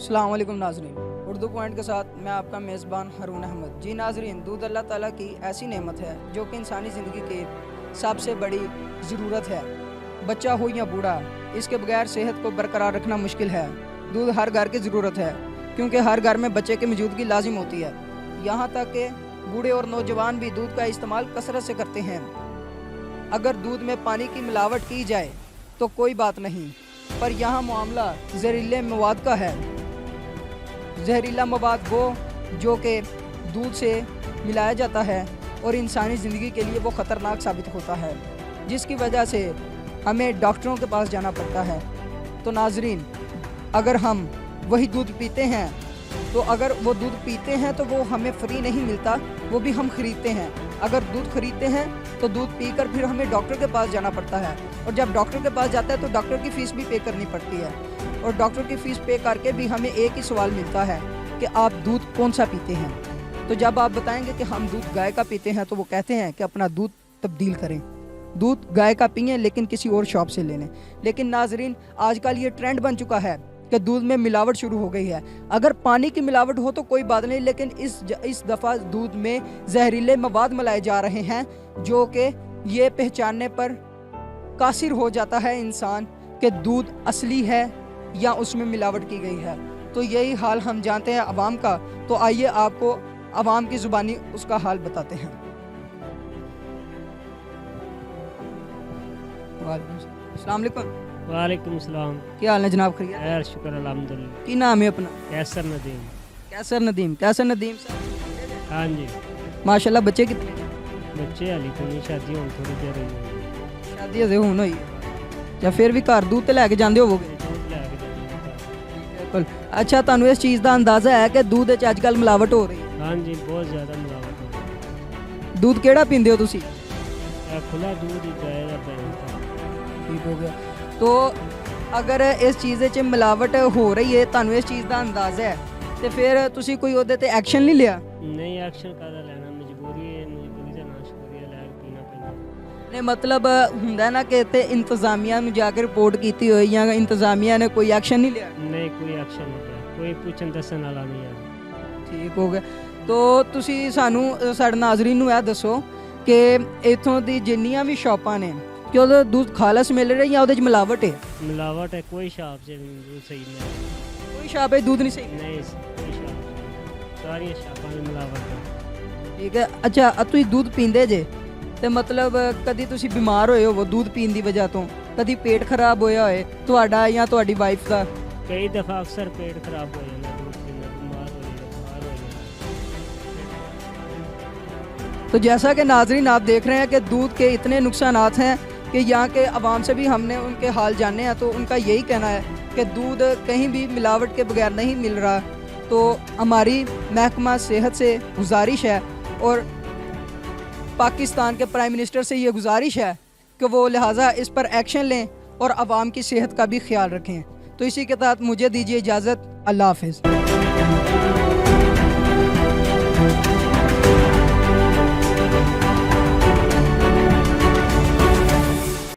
अस्सलाम वालेकुम नाज़रीन, उर्दू पॉइंट के साथ मैं आपका मेज़बान हारून अहमद। जी नाज़रीन, दूध अल्लाह ताला की ऐसी नेमत है जो कि इंसानी ज़िंदगी की सबसे बड़ी ज़रूरत है। बच्चा हो या बूढ़ा, इसके बगैर सेहत को बरकरार रखना मुश्किल है। दूध हर घर की ज़रूरत है क्योंकि हर घर में बच्चे की मौजूदगी लाजिम होती है। यहाँ तक कि बूढ़े और नौजवान भी दूध का इस्तेमाल कसरत से करते हैं। अगर दूध में पानी की मिलावट की जाए तो कोई बात नहीं, पर यहाँ मामला जहरीले मवाद का है। जहरीला मवाद वो जो कि दूध से मिलाया जाता है और इंसानी ज़िंदगी के लिए वो ख़तरनाक साबित होता है, जिसकी वजह से हमें डॉक्टरों के पास जाना पड़ता है। तो नाज़रीन, अगर हम वही दूध पीते हैं तो अगर वो दूध पीते हैं तो वो हमें फ्री नहीं मिलता, वो भी हम ख़रीदते हैं। अगर दूध ख़रीदते हैं तो दूध पीकर फिर हमें डॉक्टर के पास जाना पड़ता है, और जब डॉक्टर के पास जाता है तो डॉक्टर की फ़ीस भी पे करनी पड़ती है, और डॉक्टर की फ़ीस पे करके भी हमें एक ही सवाल मिलता है कि आप दूध कौन सा पीते हैं। तो जब आप बताएंगे कि हम दूध गाय का पीते हैं तो वो कहते हैं कि अपना दूध तब्दील करें, दूध गाय का पिएं लेकिन किसी और शॉप से ले लें। लेकिन नाजरीन, आजकल ये ट्रेंड बन चुका है कि दूध में मिलावट शुरू हो गई है। अगर पानी की मिलावट हो तो कोई बात नहीं, लेकिन इस दफ़ा दूध में जहरीले मवाद मिलाए जा रहे हैं जो कि ये पहचानने पर कासिर हो जाता है इंसान कि दूध असली है या उसमें मिलावट की गई है। तो यही हाल हम जानते हैं अवाम का, तो आइए आपको अवाम की ज़ुबानी उसका हाल बताते हैं। अस्सलाम वालेकुम। वालेकुम सलाम। क्या हाल है जनाब? खैरियत? खैर शुक्र अल्हम्दुलिल्लाह। की नाम है अपना? कैसर नदीम। कैसर नदीम। कैसर नदीम साहब, हाँ जी। माशाल्लाह बच्चे कितने? बच्चे हाली कोई शादी होने थोड़ी देर हुई। शादी अजे हुन होई या फिर भी घर दूध ते लैके जांदे होवोगे? दूध लैके जाना। बिल्कुल। अच्छा, तुहानू इस चीज़ का अंदाज़ा है कि दूध च अजकल मिलावट हो रही है? हाँ जी, बहुत ज़्यादा मिलावट हो रही दूध केड़ा पींदे हो तुसी? है। खुला दूध ही गाय का पैंता। ठीक हो गया। तो अगर इस चीज़ च मिलावट हो रही है, तुहानू इस चीज़ का अंदाज़ा है, तो फिर तुसी कोई ओहदे ते एक्शन नहीं लिया? नहीं, एक्शन कादा लेना, मजबूरी है, मजबूरी का नाश करिए लैके पीना पैंदा। नहीं मतलब हुंदा ना कि ते इंतजामिया में जाकर रिपोर्ट की हो या इंतजामिया ने कोई एक्शन नहीं लिया? नहीं, कोई एक्शन नहीं लिया, कोई पूछन दसन वाला नहीं है। ठीक हो गया। तो तुसी सानू साडे नाज़रीन नू ਇਹ ਦੱਸੋ कि इत्थों दी जिन्नियां भी शॉपां ने कि ਉਹਦਾ दूध खालस मिल रहा है या ਉਹਦੇ ਚ मिलावट है? मिलावट है, कोई शॉप से दूध सही नहीं। कोई शॉप है दूध नहीं सही? नहीं, कोई शॉप सारी शॉपां में मिलावट है। ठीक है। अच्छा, ਤੁਸੀਂ दूध पींदे जे ਤੇ ਮਤਲਬ ਕਦੀ ਤੁਸੀਂ ਬਿਮਾਰ ਹੋਏ ਹੋ दूध पीਣ ਦੀ ਵਜ੍ਹਾ ਤੋਂ, ਕਦੀ ਪੇਟ ਖਰਾਬ ਹੋਇਆ ਹੋਏ ਤੁਹਾਡਾ ਜਾਂ ਤੁਹਾਡੀ ਵਾਈਫ ਦਾ? कई दफ़ा अक्सर पेट खराब हो जाता है दूध पीने, बीमार हो जाता है। तो जैसा कि नाजरीन आप देख रहे हैं कि दूध के इतने नुकसानात हैं कि यहाँ के अवाम से भी हमने उनके हाल जाने हैं, तो उनका यही कहना है कि दूध कहीं भी मिलावट के बगैर नहीं मिल रहा। तो हमारी महकमा सेहत से गुजारिश है और पाकिस्तान के प्राइम मिनिस्टर से ये गुजारिश है कि वो लिहाजा इस पर एक्शन लें और अवाम की सेहत का भी ख्याल रखें। तो इसी के तहत मुझे दीजिए इजाज़त। अल्लाह हाफ़िज़।